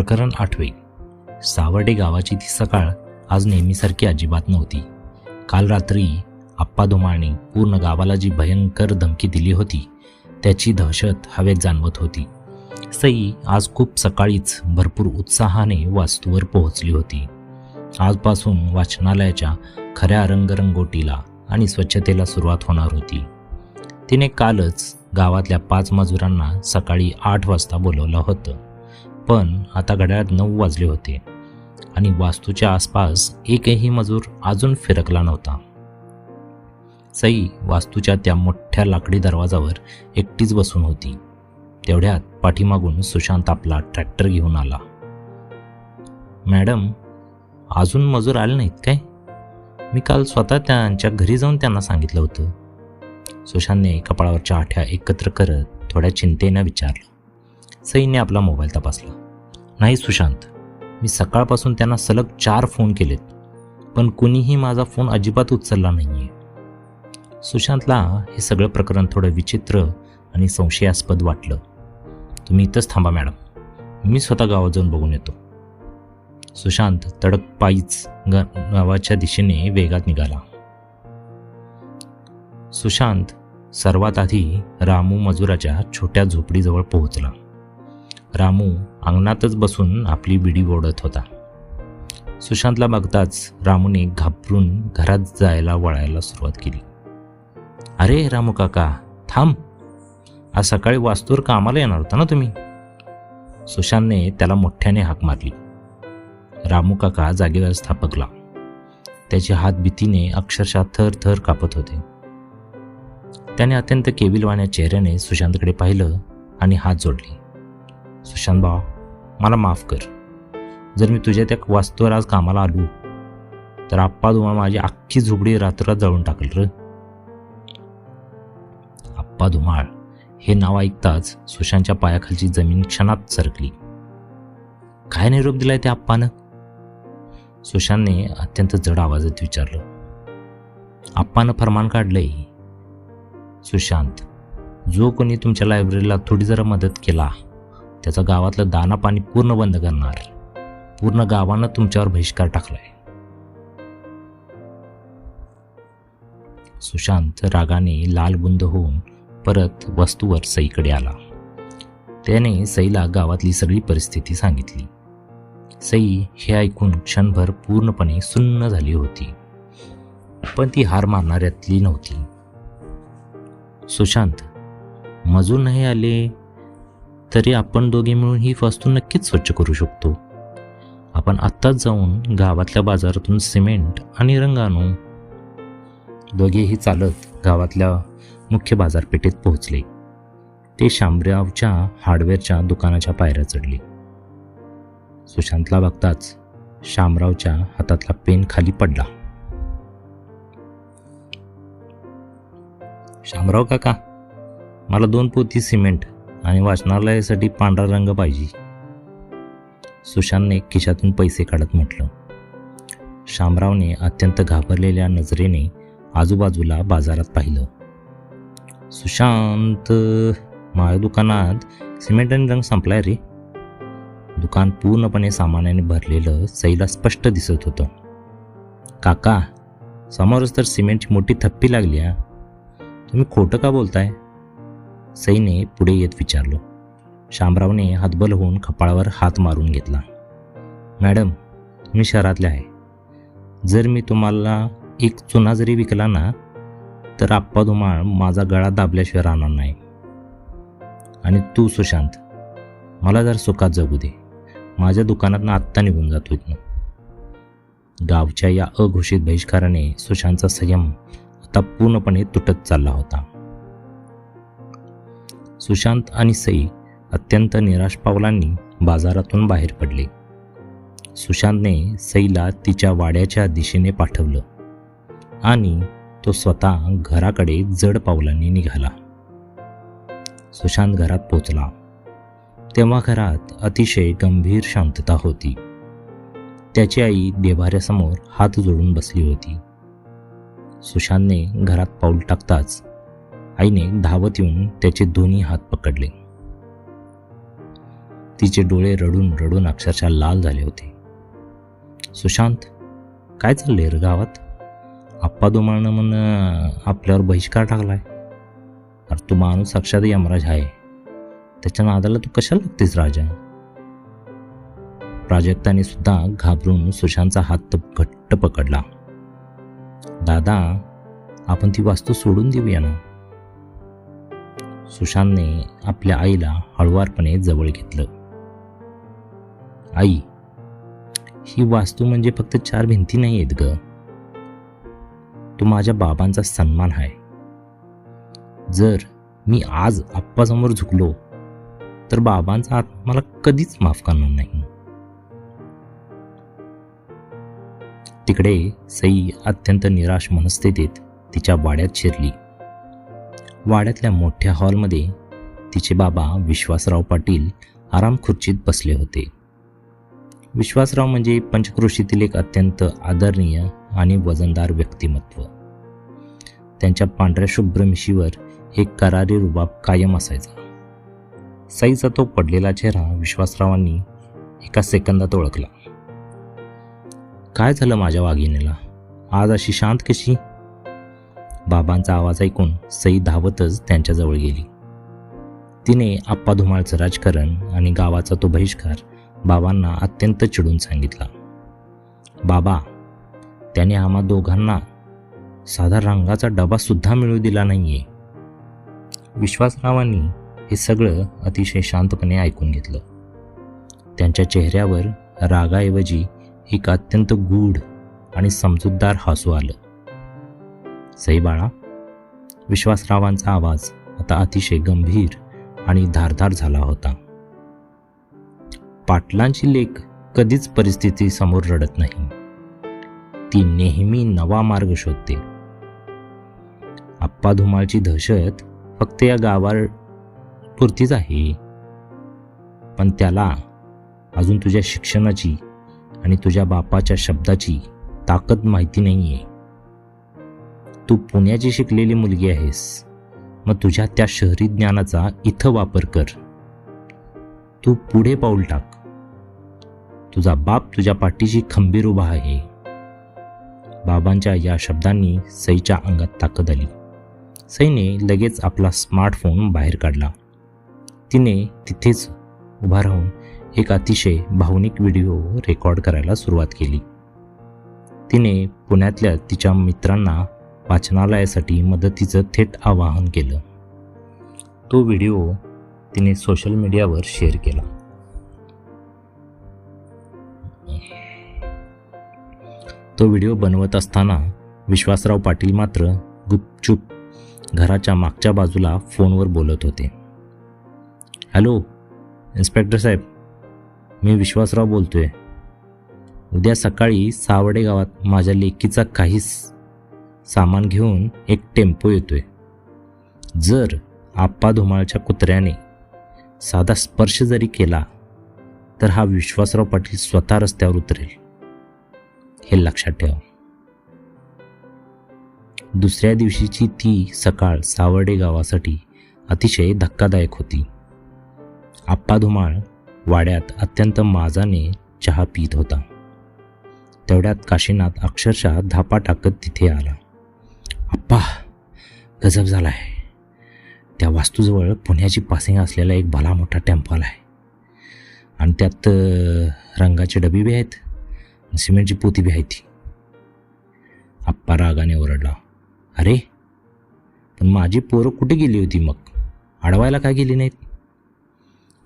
प्रकरण 8. सावर्डे गावाची ती सकाळ आज नेहमीसारखी अजिबात नव्हती. काल रात्री आप्पा धुमाळने पूर्ण गावाला जी भयंकर धमकी दिली होती त्याची दहशत हवेत जाणवत होती. सई आज खूप सकाळीच भरपूर उत्साहाने वास्तूवर पोहोचली होती. आजपासून वाचनालयाच्या खऱ्या रंगरंगोटीला आणि स्वच्छतेला सुरुवात होणार होती. तिने कालच गावातल्या 5 मजुरांना सकाळी 8 वाजता बोलवलं होतं, पण आता घड्याळात 9 वाजले होते आणि वास्तूच्या आसपास एकही मजूर अजून फिरकला नव्हता. सई वास्तूच्या त्या मोठ्या लाकडी दरवाजावर एकटीच बसून होती. तेवढ्यात पाठीमागून सुशांत आपला ट्रॅक्टर घेऊन आला. मॅडम, अजून मजूर आले नाहीत काय? मी काल स्वतः त्यांच्या घरी जाऊन त्यांना सांगितलं होतं. सुशांतने कपाळावरच्या आठ्या एकत्र करत थोड्या चिंतेनं विचारलं. सईने आपला मोबाईल तपासला. नाही सुशांत, मी सकाळपासून त्यांना सलग 4 फोन केलेत, पण कुणीही माझा फोन अजिबात उचलला नाहीये. सुशांतला हे सगळं प्रकरण थोडं विचित्र आणि संशयास्पद वाटलं. तुम्ही इथंच थांबा मॅडम, मी स्वतः गावात जाऊन बघून येतो. सुशांत तडक पायीच गावाच्या दिशेने वेगात निघाला. सुशांत सर्वात आधी रामू मजुराच्या छोट्या झोपडीजवळ पोहोचला. रामू अंगणातच बसून आपली बिडी ओढत होता. सुशांतला बघताच रामूने घाबरून घरात जायला वळायला सुरुवात केली. अरे रामू काका, थांब, आज सकाळी वास्तूवर कामाला येणार होता ना तुम्ही? सुशांतने त्याला मोठ्याने हाक मारली. रामू काका जागेवर स्थापकला. त्याचे हात भीतीने अक्षरशः थर थर कापत होते. त्याने अत्यंत केविलवाण्या चेहऱ्याने सुशांतकडे पाहिलं आणि हात जोडले. सुशांत भावा, मला माफ कर. जर मी तुझ्या त्या वास्तूवर आज कामाला आलो तर आप्पा धुमाळ माझी अख्खी झोपडी रात्र जळून टाकल र. आप्पा धुमाळ हे नाव ऐकताच सुशांतच्या पायाखालची जमीन क्षणात सरकली. काय निरोप दिलाय त्या आप्पानं? सुशांतने अत्यंत जड आवाजात विचारलं. आप्पानं फरमान काढलंय. सुशांत, जो कोणी तुमच्या लायब्ररीला थोडी जरा मदत केला त्याचं गावातलं दाना पाणी पूर्ण बंद करणार. पूर्ण गावानं तुमच्यावर बहिष्कार टाकलाय. सुशांत रागाने लालबुंद होऊन परत वस्तूवर सईकडे आला. त्याने सईला गावातली सगळी परिस्थिती सांगितली. सई हे ऐकून क्षणभर पूर्णपणे सुन्न झाली होती, पण ती हार मारणाऱ्यातली नव्हती. सुशांत, मजूर नाही आले तरी आपण दोघे मिळून ही वास्तू नक्कीच स्वच्छ करू शकतो. आपण आत्ताच जाऊन गावातल्या बाजारातून सिमेंट आणि रंग आणू. दोघेही चालत गावातल्या मुख्य बाजारपेठेत पोहोचले. ते शामरावच्या हार्डवेअरच्या दुकानाच्या पायऱ्या चढले. सुशांतला बघताच शामरावच्या हातातला पेन खाली पडला. शामराव काका, मला 2 पोती सिमेंट आणि वाचनालयासाठी पांढरा रंग पाहिजे. सुशांतने खिशातून पैसे काढत म्हटलं. शामरावने अत्यंत घाबरलेल्या नजरेने आजूबाजूला बाजारात पाहिलं. सुशांत, माझ्या दुकानात सिमेंट आणि रंग संपलाय रे. दुकान पूर्णपणे सामानाने भरलेलं सईला स्पष्ट दिसत होतं. काका, समोरच तर सिमेंटची मोठी थप्पी लागली आहे. तुम्ही खोटं का बोलताय? सईने पुढे येत विचारलं. शामरावने हातबल होऊन कपाळावर हात मारून घेतला. मॅडम, तुम्ही शहरातले आहे. जर मी तुम्हाला एक चुना जरी विकला ना तर आप्पा धुमाळ माझा गळा दाबल्याशिवाय राहणार नाही. आणि तू सुशांत, मला जर सुखात जगू दे. माझ्या दुकानातनं आत्ता निघून जातो इथनं. गावच्या या अघोषित बहिष्काराने सुशांतचा संयम आता पूर्णपणे तुटत चालला होता. सुशांत आणि सई अत्यंत निराश पावलांनी बाजारातून बाहेर पडले. सुशांतने सईला तिच्या वाड्याच्या दिशेने पाठवलं आणि तो स्वतः घराकडे जड पावलांनी निघाला. सुशांत घरात पोचला तेव्हा घरात अतिशय गंभीर शांतता होती. त्याची आई देव्हाऱ्यासमोर हात जोडून बसली होती. सुशांतने घरात पाऊल टाकताच आईने धावत येऊन त्याचे दोन्ही हात पकडले. तिचे डोळे रडून रडून अक्षरशः लाल झाले होते. सुशांत, काय चाललंय रे गावात? आप्पा धुमाळनं म्हण आपल्यावर बहिष्कार टाकलाय. अरे तू माणूस साक्षात यमराज आहे, त्याच्या नादाला तू कशाला लागतेस राजा? प्राजक्ताने सुद्धा घाबरून सुशांतचा हात घट्ट पकडला. दादा, आपण ती वास्तू सोडून देऊया ना. सुशांतने आपल्या आईला हळुवारपणे जवळ घेतलं. आई, ही वास्तू म्हणजे फक्त 4 भिंती नाही आहेत ग. तो माझ्या बाबांचा सन्मान आहे. जर मी आज आप्पासमोर झुकलो तर बाबांचा हात मला कधीच माफ करणार नाही. तिकडे सई अत्यंत निराश मनस्थितीत तिच्या वाड्यात शिरली. वाड्यातल्या मोठ्या हॉलमध्ये तिचे बाबा विश्वासराव पाटील आराम खुर्चीत बसले होते. विश्वासराव म्हणजे पंचक्रोशीतील एक अत्यंत आदरणीय आणि वजनदार व्यक्तिमत्व. त्यांच्या पांढऱ्या शुभ्र मिशीवर एक करारी रुबाब कायम असायचा. सईचा तो पडलेला चेहरा विश्वासरावांनी एका सेकंदात ओळखला. काय झालं माझ्या वाघिणीला? आज अशी शांत कशी? बाबांचा आवाज ऐकून सई धावतच त्यांच्याजवळ गेली. तिने आप्पा धुमाळचं राजकारण आणि गावाचा तो बहिष्कार बाबांना अत्यंत चिडून सांगितला. बाबा, त्याने आम्हा दोघांना साधा रंगाचा डबा सुद्धा मिळू दिला नाहीये. विश्वासरावांनी हे सगळं अतिशय शांतपणे ऐकून घेतलं. त्यांच्या चेहऱ्यावर रागाऐवजी एक अत्यंत गूढ आणि समजूतदार हसू आलं. सई बाळा, विश्वासरावांचा आवाज आता अतिशय गंभीर आणि धारदार झाला होता. पाटलांची लेक कधीच परिस्थिती समोर रडत नाही. ती नेहमी नवा मार्ग शोधते. आप्पा धुमाळची दहशत फक्त या गावावर पुरतीच आहे, पण त्याला अजून तुझ्या शिक्षणाची आणि तुझ्या बापाच्या शब्दाची ताकद माहिती नाहीये. तू पुण्याची शिकलेली मुलगी आहेस, मग तुझ्या त्या शहरी ज्ञानाचा इथं वापर कर. तू पुढे पाऊल टाक. तुझा बाप तुझ्या पाठीशी खंबीर उभा आहे. बाबांच्या या शब्दांनी सईच्या अंगात ताकद आली. सईने लगेच आपला स्मार्टफोन बाहेर काढला. तिने तिथेच उभा राहून एक अतिशय भावनिक व्हिडिओ रेकॉर्ड करायला सुरुवात केली. तिने पुण्यातल्या तिच्या मित्रांना वाचनालयासाठी मदतीचं थेट आवाहन केलं. तो व्हिडिओ तिने सोशल मीडियावर शेअर केला. तो व्हिडिओ बनवत असताना विश्वासराव पाटील मात्र गुपचूप घराच्या मागच्या बाजूला फोनवर बोलत होते. हॅलो इन्स्पेक्टर साहेब, मी विश्वासराव बोलतोय. उद्या सकाळी सावडे गावात माझ्या लेकीचा काही सामान घेऊन एक टेम्पो येतोय. जर आप्पा धुमाळच्या कुत्र्याने साधा स्पर्श जरी केला तर हा विश्वासराव पाटील स्वतः रस्त्यावर उतरेल, हे लक्षात ठेवा. दुसऱ्या दिवशीची ती सकाळ सावर्डे गावासाठी अतिशय धक्कादायक होती. आप्पा धुमाळ वाड्यात अत्यंत माजाने चहा पीत होता. तेवढ्यात काशीनाथ अक्षरशः धापा टाकत तिथे आला. आप्पा, गजब झालाय. त्या वास्तूजवळ पुण्याची पासिंग असलेला एक भला मोठा टेम्पो आला आहे आणि त्यात रंगाचे डबे बी आहेत, सिमेंटची पोती बी आहे ती. आप्पा रागाने ओरडला. अरे पण माझी पोरं कुठे गेली होती मग? अडवायला काय गेली नाहीत?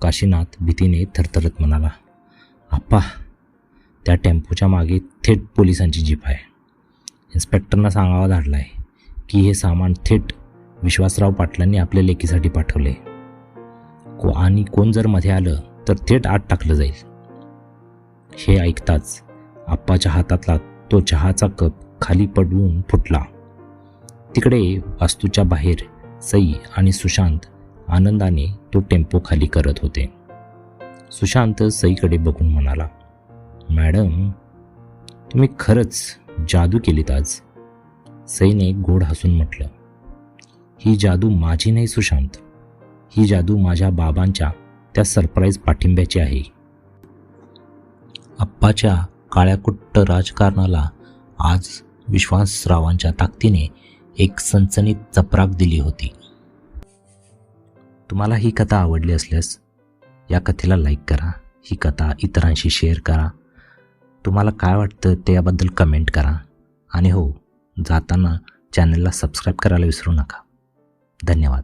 काशीनाथ भीतीने थरथरत म्हणाला. आप्पा, त्या टेम्पोच्या मागे थेट पोलिसांची जीप आहे. इन्स्पेक्टरना सांगावा धाडला आहे की हे सामान थेट विश्वासराव पाटलांनी आपल्या लेकीसाठी पाठवले आणि कोण जर मध्ये आलं तर थेट आत टाकलं जाईल. हे ऐकताच आप्पाच्या हातातला तो चहाचा कप खाली पडून फुटला. तिकडे वास्तूच्या बाहेर सई आणि सुशांत आनंदाने तो टेम्पो खाली करत होते. सुशांत सईकडे बघून म्हणाला, मॅडम, तुम्ही खरंच जादू केलीत आज. सईने गोड हसून म्हटलं, ही जादू माझी नाही सुशांत, ही जादू माझ्या बाबांच्या त्या सरप्राईज पाठिंब्याची आहे. आप्पाच्या काळ्याकुट्ट राजकारणाला आज विश्वासरावांच्या ताकदीने एक सनसनीत चपराक दिली होती. तुम्हाला ही कथा आवडली असल्यास या कथेला लाईक करा, ही कथा इतरांशी शेअर करा. तुम्हाला काय वाटतं ते याबद्दल कमेंट करा. आणि हो, जाताना चॅनलला सबस्क्राईब करायला विसरू नका. धन्यवाद.